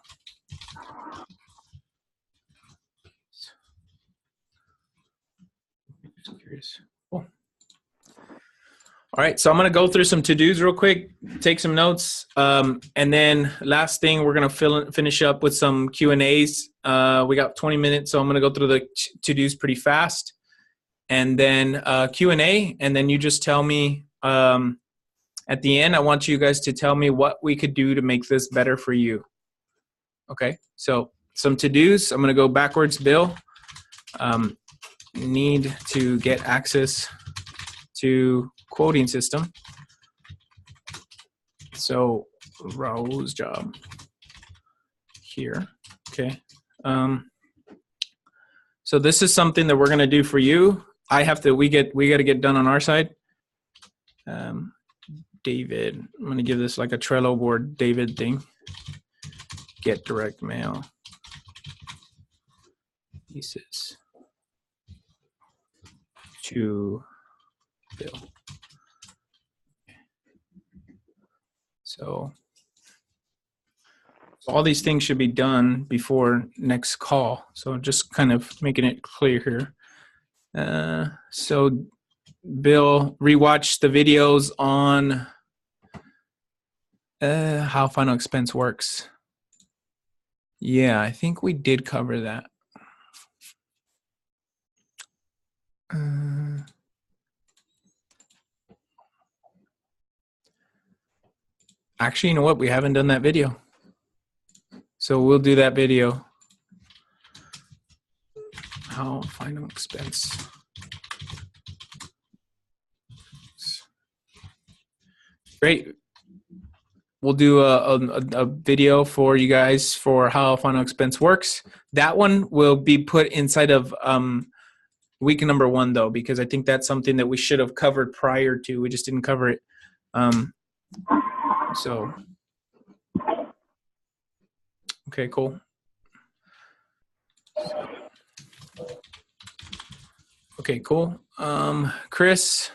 just curious. Cool. All right, so I'm gonna go through some to-dos real quick, take some notes, and then last thing, we're gonna finish up with some Q&As. We got 20 minutes, so I'm gonna go through the to-dos pretty fast, and then Q&A, and then you just tell me at the end. I want you guys to tell me what we could do to make this better for you. Okay, so some to-dos. I'm gonna go backwards. Bill, need to get access to quoting system. So Raul's job here. Okay. So this is something that we're gonna do for you. We got to get done on our side. David, I'm gonna give this like a Trello board David thing. Get direct mail pieces to Bill. So all these things should be done before next call. So just kind of making it clear here. So Bill, rewatch the videos on how final expense works. Yeah, I think we did cover that. Actually, you know what? We haven't done that video. So we'll do that video. How final expense. Great. We'll do a video for you guys for how final expense works. That one will be put inside of week number 1 though, because I think that's something that we should have covered prior to. We just didn't cover it. So, okay, cool. Okay, cool. Chris,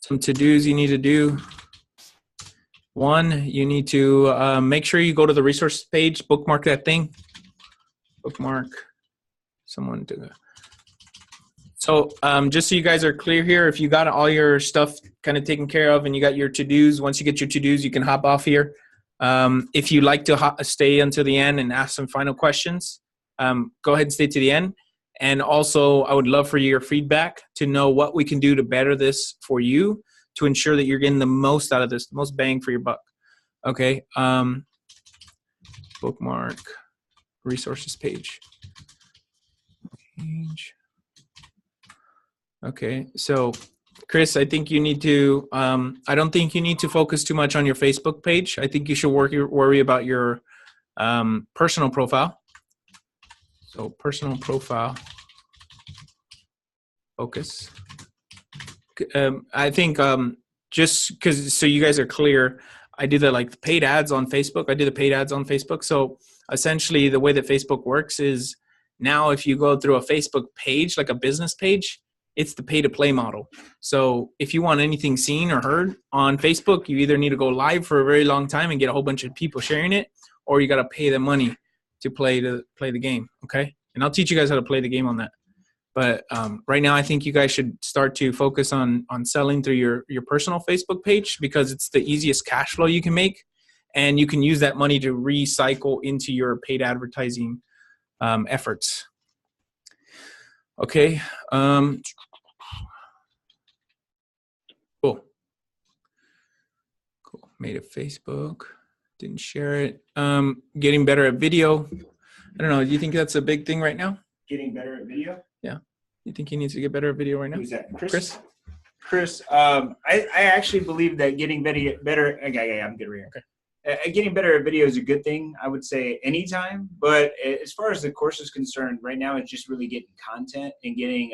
some to-dos you need to do. 1, you need to make sure you go to the resource page, bookmark that thing. Bookmark. Someone do that. So just so you guys are clear here, if you got all your stuff kind of taken care of and you got your to-dos, once you get your to-dos, you can hop off here. If you'd like to stay until the end and ask some final questions, go ahead and stay to the end. And also, I would love for your feedback to know what we can do to better this for you to ensure that you're getting the most out of this, the most bang for your buck. Okay. Bookmark resources page. Okay, so Chris, I think you need to, I don't think you need to focus too much on your Facebook page. I think you should worry about your personal profile. So personal profile, focus. I think just because, so you guys are clear, I do the like paid ads on Facebook. I do the paid ads on Facebook. So essentially the way that Facebook works is now if you go through a Facebook page, like a business page, it's the pay to play model. So if you want anything seen or heard on Facebook, you either need to go live for a very long time and get a whole bunch of people sharing it, or you got to pay them money to play the game. Okay. And I'll teach you guys how to play the game on that. But right now, I think you guys should start to focus on selling through your personal Facebook page, because it's the easiest cash flow you can make. And you can use that money to recycle into your paid advertising efforts. Okay. Cool. Cool. Made a Facebook. Didn't share it. Getting better at video. I don't know. Do you think that's a big thing right now? Getting better at video? Yeah. You think he needs to get better at video right now? Who's that? Chris, I actually believe that getting better. Okay, I'm good right here. Okay. Getting better at video is a good thing, I would say, anytime. But as far as the course is concerned, right now it's just really getting content and getting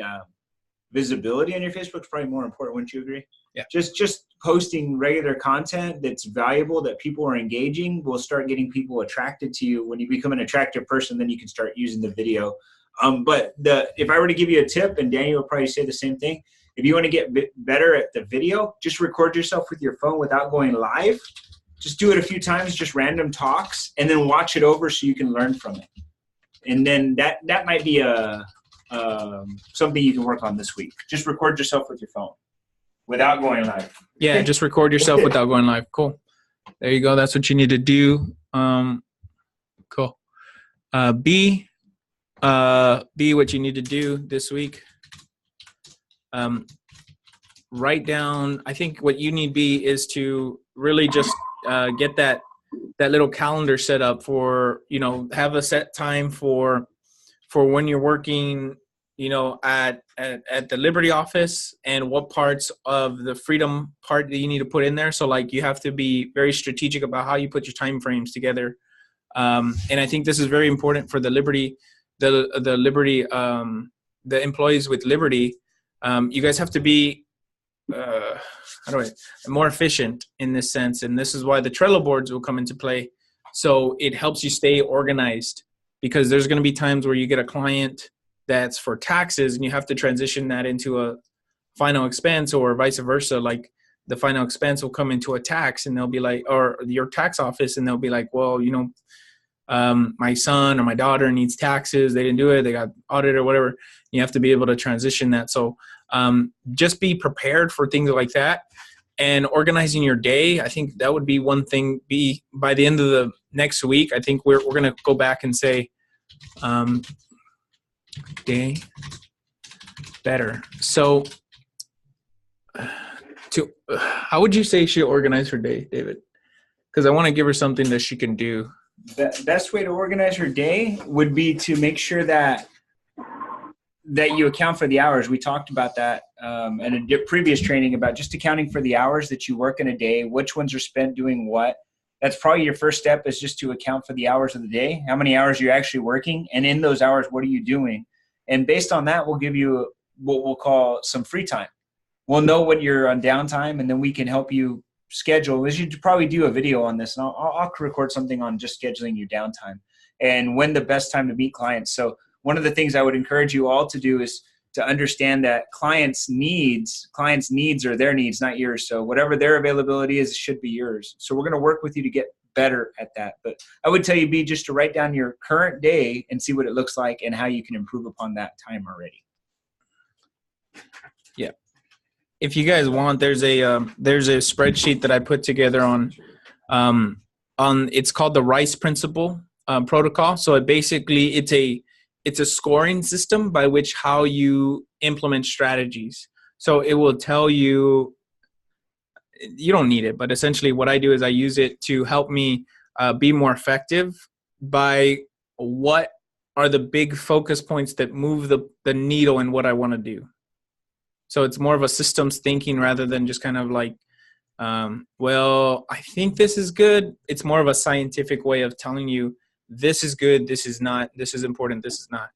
visibility on your Facebook is probably more important. Wouldn't you agree? Yeah. Just posting regular content that's valuable, that people are engaging, will start getting people attracted to you. When you become an attractive person, then you can start using the video. But if I were to give you a tip, and Daniel would probably say the same thing, If you want to get better at the video, just record yourself with your phone without going live. Just do it a few times, just random talks, and then watch it over so you can learn from it. And then that might be something you can work on this week. Just record yourself with your phone without going live. Yeah, just record yourself without going live. Cool. There you go. That's what you need to do. Cool. B, what you need to do this week. Write down, I think what you need, B, is to really just get that little calendar set up for, have a set time for when you're working, at the Liberty office, and what parts of the Freedom part that you need to put in there. So like you have to be very strategic about how you put your time frames together. And I think this is very important for the Liberty, the Liberty, the employees with Liberty. You guys have to be more efficient in this sense. And this is why the Trello boards will come into play. So it helps you stay organized, because there's going to be times where you get a client that's for taxes and you have to transition that into a final expense, or vice versa. Like the final expense will come into a tax, and they'll be like, or your tax office, and they'll be like, well, my son or my daughter needs taxes. They didn't do it. They got audited or whatever. You have to be able to transition that. So just be prepared for things like that, and organizing your day. I think that would be one thing. By the end of the next week, I think we're going to go back and say, day better. So how would you say she organize her day, David? Because I want to give her something that she can do. The best way to organize her day would be to make sure that you account for the hours. We talked about that in a previous training about just accounting for the hours that you work in a day, which ones are spent doing what. That's probably your first step, is just to account for the hours of the day, how many hours you're actually working, and in those hours, what are you doing? And based on that, we'll give you what we'll call some free time. We'll know when you're on downtime, and then we can help you schedule. We should probably do a video on this, and I'll record something on just scheduling your downtime and when the best time to meet clients. So one of the things I would encourage you all to do is to understand that clients' needs are their needs, not yours. So whatever their availability is, it should be yours. So we're going to work with you to get better at that. But I would tell you, B, just to write down your current day and see what it looks like and how you can improve upon that time already. Yeah. If you guys want, there's a spreadsheet that I put together on it's called the Rice Principle protocol. So it's a scoring system by which how you implement strategies. So it will tell you, you don't need it, but essentially what I do is I use it to help me be more effective by what are the big focus points that move the needle in what I want to do. So it's more of a systems thinking rather than just kind of like, well, I think this is good. It's more of a scientific way of telling you, this is good, this is not, this is important, this is not.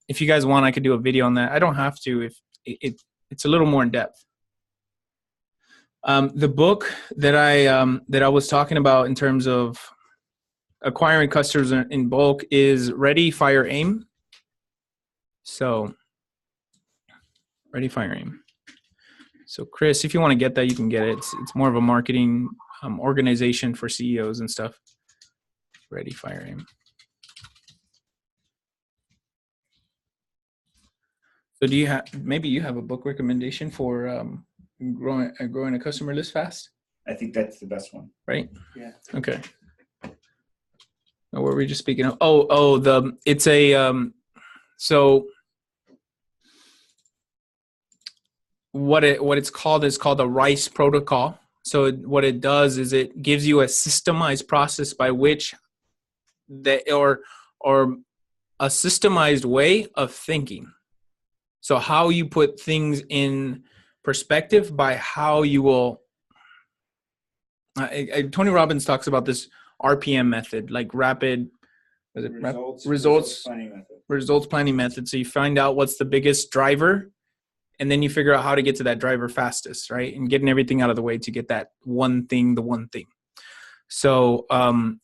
If you guys want, I could do a video on that. I don't have to, if it's a little more in depth. The book that I was talking about in terms of acquiring customers in bulk is Ready, Fire, Aim. So Ready, Fire, Aim. So Chris, if you want to get that, you can get it. It's more of a marketing organization for CEOs and stuff. Ready, Fire, Aim. So maybe you have a book recommendation for growing a customer list fast? I think that's the best one. Right? Yeah. Okay. What were we just speaking of? So what it's called is called the Rice Protocol. So what it does is it gives you a systemized process by which or a systemized way of thinking. So how you put things in perspective by how you will. Tony Robbins talks about this RPM method, like results planning method. So you find out what's the biggest driver, and then you figure out how to get to that driver fastest, right? And getting everything out of the way to get that one thing. So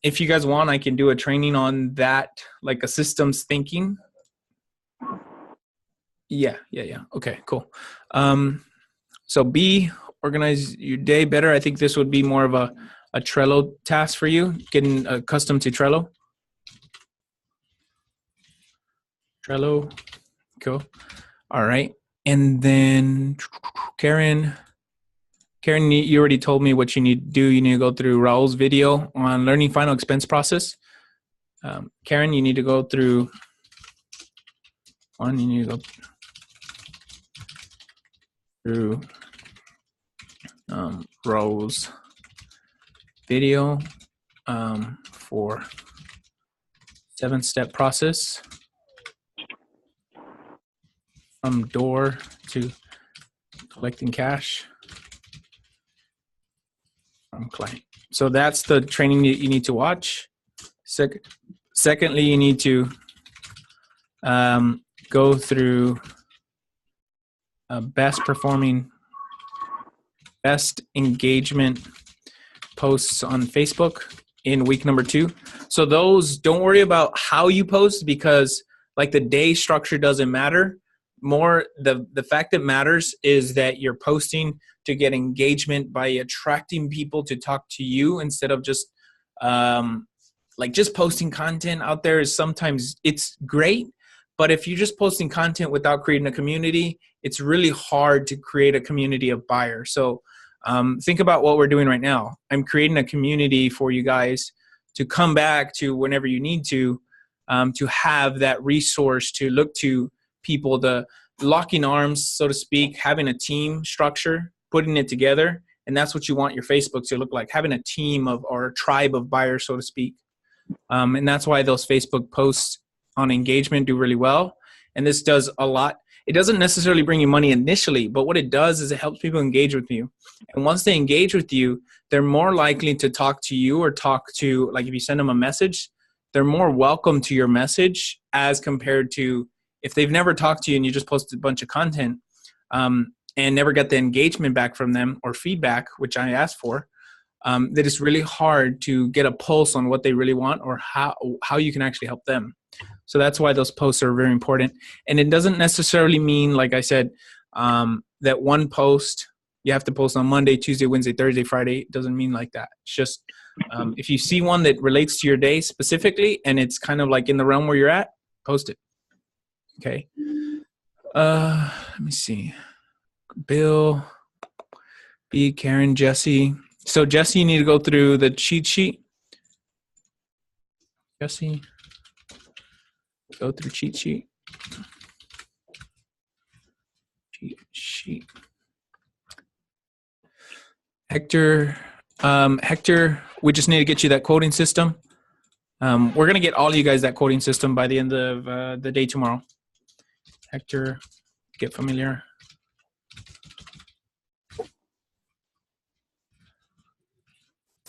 if you guys want, I can do a training on that, like a systems thinking. Yeah. Okay, cool. So B, organize your day better. I think this would be more of a Trello task for you, getting accustomed to Trello. Trello, cool. All right. And then Karen, you already told me what you need to do. You need to go through Raul's video on learning final expense process. Karen, you need to go through one. You need to go through Raul's video for 7-step process from door to collecting cash from client. So that's the training that you need to watch. Secondly, you need to go through best engagement posts on Facebook in week number 2. So those, don't worry about how you post, because like the day structure doesn't matter. More the fact that matters is that you're posting to get engagement by attracting people to talk to you instead of just like just posting content out there. Is sometimes it's great, but if you're just posting content without creating a community, it's really hard to create a community of buyers. So think about what we're doing right now. I'm creating a community for you guys to come back to whenever you need to have that resource to look to people, the locking arms, so to speak, having a team structure, putting it together. And that's what you want your Facebook to look like, having a team of, or a tribe of buyers, so to speak. And that's why those Facebook posts on engagement do really well. And this does a lot. It doesn't necessarily bring you money initially, but what it does is it helps people engage with you. And once they engage with you, they're more likely to talk to you, or talk to, like if you send them a message, they're more welcome to your message as compared to if they've never talked to you and you just posted a bunch of content and never get the engagement back from them or feedback, which I asked for, that it's really hard to get a pulse on what they really want or how you can actually help them. So that's why those posts are very important. And it doesn't necessarily mean, like I said, that one post you have to post on Monday, Tuesday, Wednesday, Thursday, Friday. It doesn't mean like that. It's just if you see one that relates to your day specifically and it's kind of like in the realm where you're at, post it. Okay. Let me see. Bill, B, Karen, Jesse. So Jesse, you need to go through the cheat sheet. Jesse, go through cheat sheet. Cheat sheet. Hector, we just need to get you that quoting system. We're going to get all of you guys that quoting system by the end of the day tomorrow. Hector, get familiar.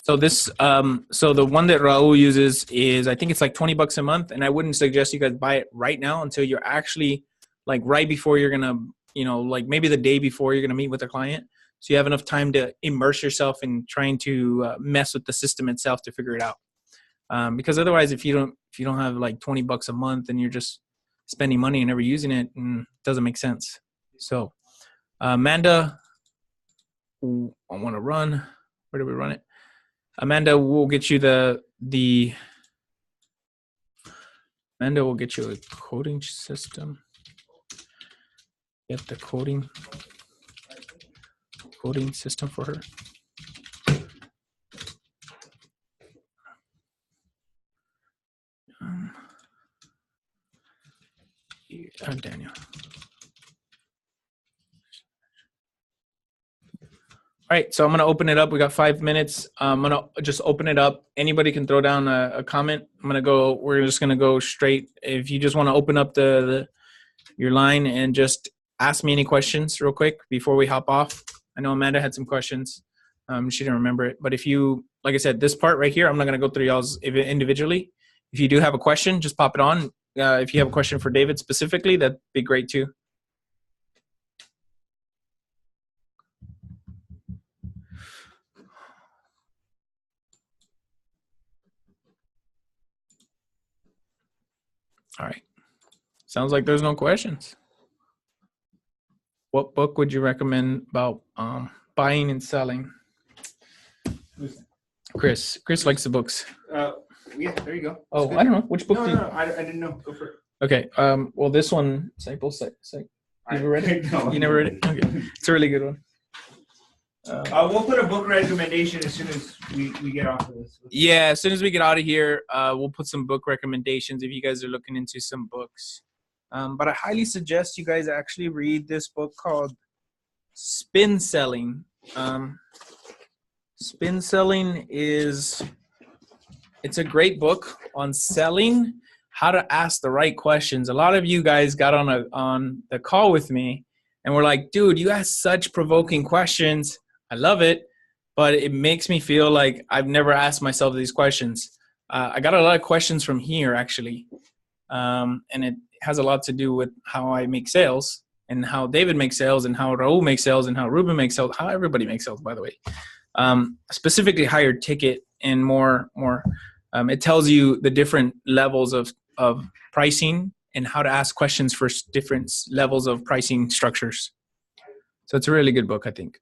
So this, so the one that Raul uses is, I think it's like $20 a month, and I wouldn't suggest you guys buy it right now until you're actually like right before you're gonna, like maybe the day before you're gonna meet with a client, so you have enough time to immerse yourself in trying to mess with the system itself to figure it out. Because otherwise, if you don't have like $20 a month and you're just spending money and never using it, it doesn't make sense. So, Amanda, I want to run. Where do we run it? Amanda will get you Amanda will get you a coding system. Get the coding system for her. Daniel. All right, so I'm going to open it up. We got 5 minutes. I'm going to just open it up. Anybody can throw down a comment. We're just going to go straight. If you just want to open up your line and just ask me any questions real quick before we hop off. I know Amanda had some questions. She didn't remember it. But if you, like I said, this part right here, I'm not going to go through y'all's individually. If you do have a question, just pop it on. If you have a question for David specifically, that'd be great too. All right. Sounds like there's no questions. What book would you recommend about buying and selling? Chris likes the books. Yeah, there you go. Oh, I don't know. Which book do you... No, I didn't know. Go for it. Okay. Well, this one, Cycle. You ever read it? No, You never read it? Okay. It's a really good one. We'll put a book recommendation as soon as we get off of this. Yeah, as soon as we get out of here, we'll put some book recommendations if you guys are looking into some books. But I highly suggest you guys actually read this book called Spin Selling. Spin Selling it's a great book on selling, how to ask the right questions. A lot of you guys got on the call with me and were like, dude, you ask such provoking questions. I love it, but it makes me feel like I've never asked myself these questions. I got a lot of questions from here, actually, and it has a lot to do with how I make sales and how David makes sales and how Raul makes sales and how Ruben makes sales, how everybody makes sales, by the way. Specifically higher ticket and more. It tells you the different levels of pricing and how to ask questions for different levels of pricing structures. So it's a really good book, I think.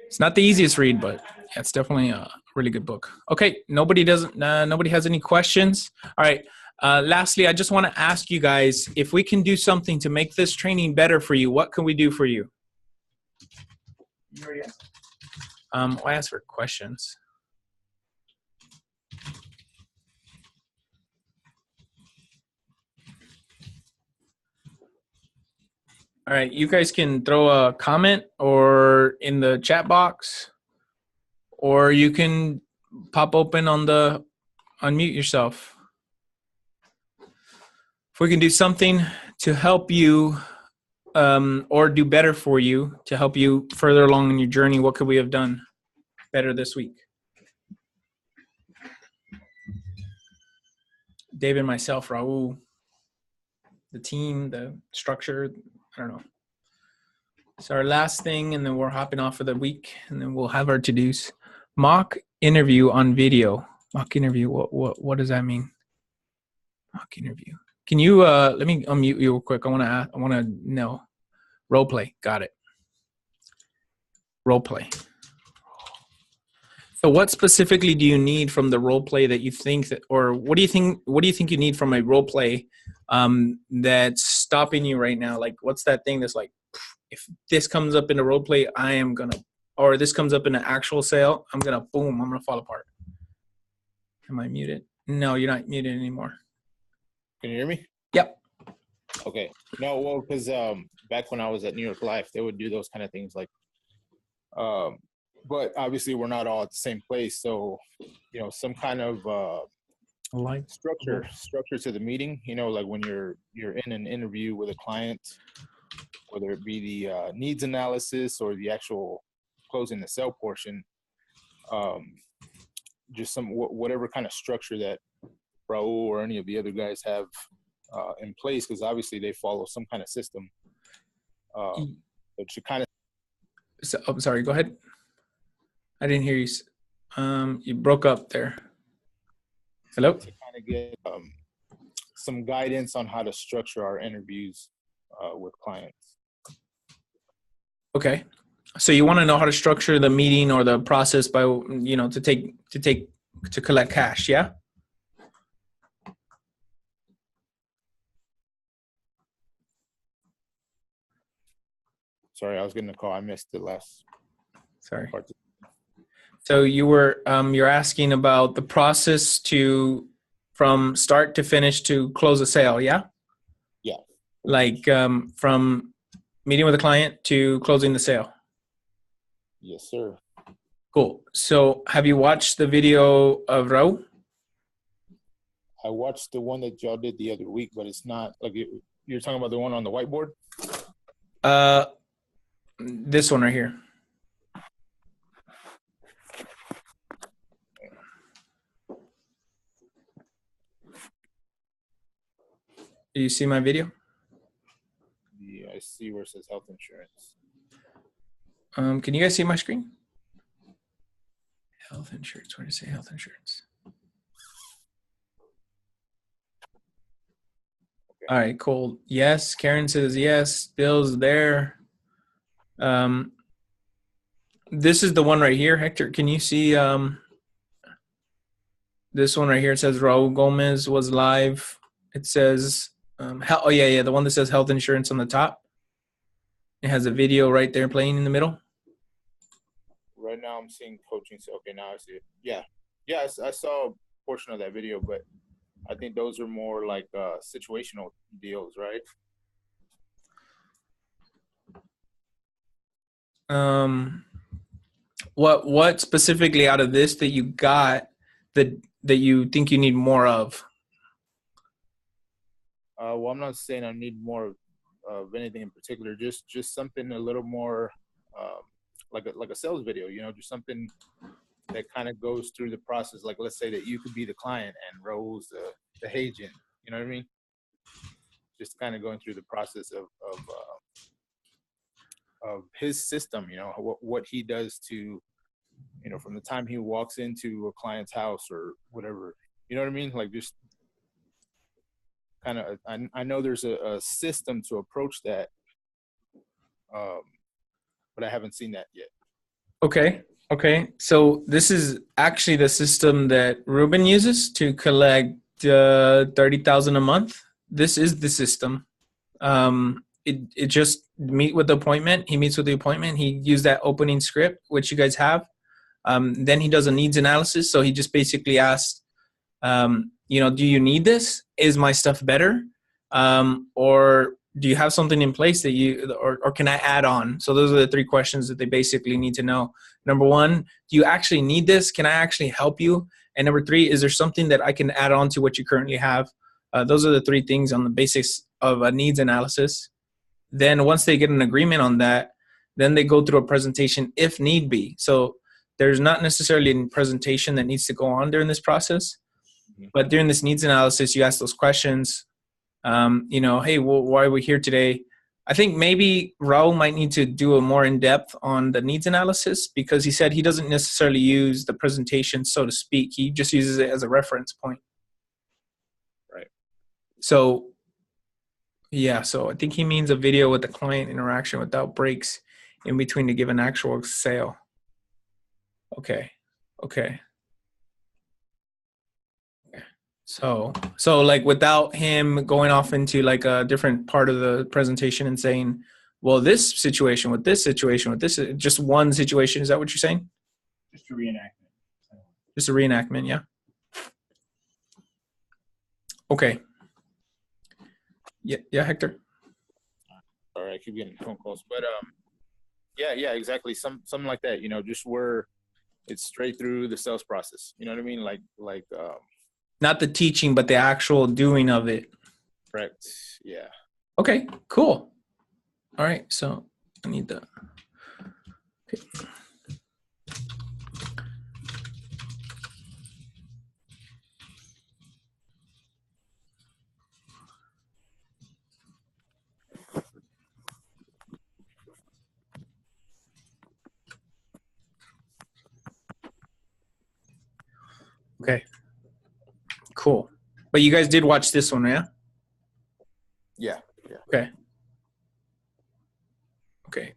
It's not the easiest read, but yeah, it's definitely a really good book. Okay, nobody has any questions. All right. Lastly, I just want to ask you guys, if we can do something to make this training better for you, what can we do for you? You already asked? I asked for questions. All right, you guys can throw a comment or in the chat box, or you can pop open on unmute yourself. If we can do something to help you or do better for you, to help you further along in your journey, what could we have done better this week? David, myself, Raul, the team, the structure, I don't know. So our last thing, and then we're hopping off for the week, and then we'll have our to-dos. Mock interview on video. Mock interview, what does that mean? Mock interview. Can you, let me unmute you real quick. I want to know. Role play, got it. Role play. So what specifically do you need from the role play that you think that, or what do you think you need from a role play that's stopping you right now? Like, what's that thing that's like, if this comes up in a role play, or this comes up in an actual sale, I'm gonna fall apart. Am I muted? No, you're not muted anymore. Can you hear me? Yep. Okay. No, well, because back when I was at New York Life, they would do those kind of things like, but obviously we're not all at the same place. So, some kind of structure to the meeting, like when you're in an interview with a client, whether it be the needs analysis or the actual closing the sale portion, just whatever kind of structure that Raul or any of the other guys have in place, because obviously they follow some kind of system. But you kind of. So, I'm sorry. Go ahead. I didn't hear you. You broke up there. Hello. To kind of get some guidance on how to structure our interviews with clients. Okay. So you want to know how to structure the meeting or the process by, to collect cash, yeah? Sorry, I was getting a call. I missed the last. Sorry. So you're asking about the process from start to finish to close a sale, yeah? Yeah. Like from meeting with a client to closing the sale. Yes, sir. Cool. So have you watched the video of Raul? I watched the one that y'all did the other week, but it's not like you're talking about the one on the whiteboard. This one right here. Do you see my video? Yeah, I see where it says health insurance. Can you guys see my screen? Health insurance. Where does it say health insurance? All right, cool. Yes, Karen says yes. Bill's there. This is the one right here, Hector. Can you see this one right here? It says Raul Gomez was live. It says, oh yeah, the one that says health insurance on the top. It has a video right there playing in the middle. Right now I'm seeing coaching. So, okay, now I see it. Yeah. Yeah, I saw a portion of that video, but I think those are more like situational deals, right? What specifically out of this that you got that you think you need more of? Well, I'm not saying I need more of anything in particular. Just something a little more like a sales video. You know, just something that kind of goes through the process. Like, let's say that you could be the client and Raul's the agent. You know what I mean? Just kind of going through the process of his system. You know, what he does to, you know, from the time he walks into a client's house or whatever. You know what I mean? Like, just kind of. I know there's a system to approach that, but I haven't seen that yet. Okay. So this is actually the system that Ruben uses to collect $30,000 a month. This is the system. It just meet with the appointment. He meets with the appointment. He used that opening script, which you guys have. Then he does a needs analysis. So he just basically asks, you know, do you need this? Is my stuff better? Or do you have something in place that or can I add on? So those are the 3 questions that they basically need to know. Number 1, do you actually need this? Can I actually help you? And number 3, is there something that I can add on to what you currently have? Those are the 3 things on the basics of a needs analysis. Then once they get an agreement on that, then they go through a presentation if need be. So there's not necessarily a presentation that needs to go on during this process. But during this needs analysis, you ask those questions. You know, hey, well, why are we here today? I think maybe Raul might need to do a more in-depth on the needs analysis because he said he doesn't necessarily use the presentation, so to speak. He just uses it as a reference point. Right. So, yeah, so I think he means a video with the client interaction without breaks in between to give an actual sale. Okay. So like without him going off into like a different part of the presentation and saying, well, this situation with this situation with this, just one situation. Is that what you're saying? Just a reenactment. Just a reenactment, yeah. Okay. Yeah, Hector. All right, I keep getting phone calls, but yeah, exactly. Something like that. You know, just where it's straight through the sales process. You know what I mean? Like. Not the teaching, but the actual doing of it. Correct. Yeah. Okay, cool. All right, so I need the. Okay. Okay. Cool. But you guys did watch this one, yeah? Yeah. Okay.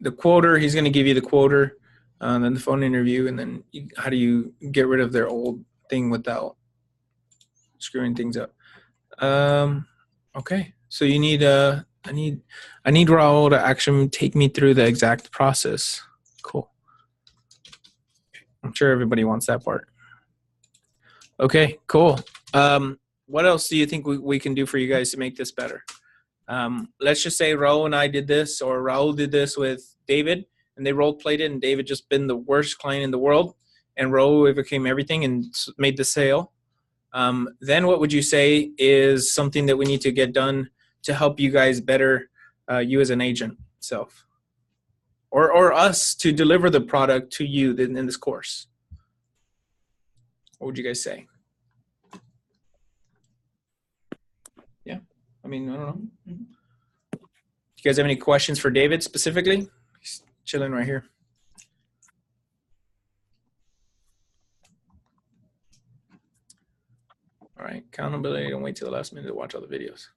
The quoter, he's going to give you the quoter, then the phone interview, and then how do you get rid of their old thing without screwing things up? Okay. So you need I need Raul to actually take me through the exact process. Cool. I'm sure everybody wants that part. Okay, cool. What else do you think we can do for you guys to make this better? Let's just say Raul and I did this, or Raul did this with David, and they role played it, and David just been the worst client in the world, and Raul overcame everything and made the sale. Then what would you say is something that we need to get done to help you guys better, you as an agent itself, or us to deliver the product to you in this course? What would you guys say? Yeah, I mean, I don't know. You guys have any questions for David specifically? He's chilling right here. All right, accountability. Don't wait till the last minute to watch all the videos.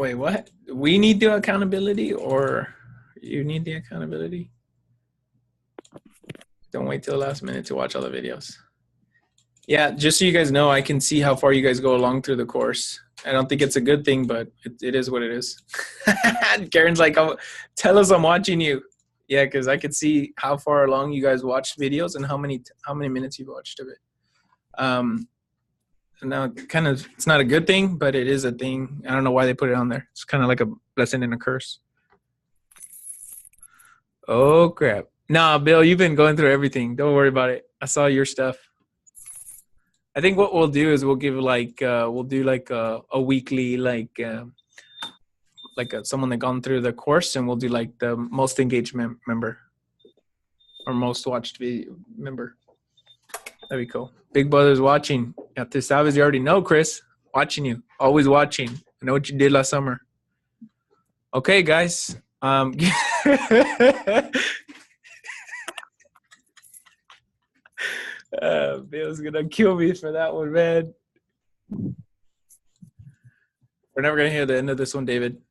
Wait, what? We need the accountability, or you need the accountability? Don't wait till the last minute to watch all the videos. Yeah, just so you guys know, I can see how far you guys go along through the course. I don't think it's a good thing, but it is what it is. Karen's like, oh, tell us I'm watching you. Yeah, because I could see how far along you guys watched videos and how many minutes you've watched of it. Now, kind of, it's not a good thing, but it is a thing. I don't know why they put it on there. It's kind of like a blessing and a curse. Oh, crap. Nah, Bill, you've been going through everything. Don't worry about it. I saw your stuff. I think what we'll do is we'll give like we'll do like a weekly someone that gone through the course, and we'll do like the most engaged member or most watched video member. That'd be cool. Big Brother's watching. Yeah, this obviously you already know, Chris. Watching you, always watching. I know what you did last summer. Okay, guys. Bill's gonna kill me for that one, man. We're never gonna hear the end of this one, David.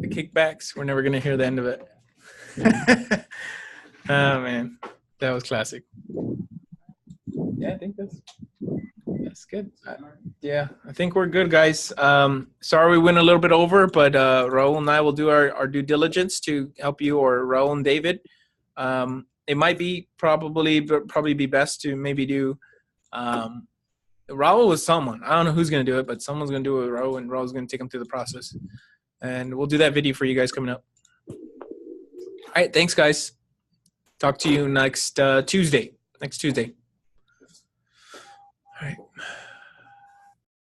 The kickbacks, we're never gonna hear the end of it. Oh man, that was classic. Yeah, I think that's good. Yeah, I think we're good, guys. Sorry we went a little bit over, but Raul and I will do our due diligence to help you, or Raul and David. It might be probably be best to maybe do Raul with someone. I don't know who's going to do it, but someone's going to do it with Raul, and Raul's going to take him through the process. And we'll do that video for you guys coming up. All right, thanks, guys. Talk to you next Tuesday.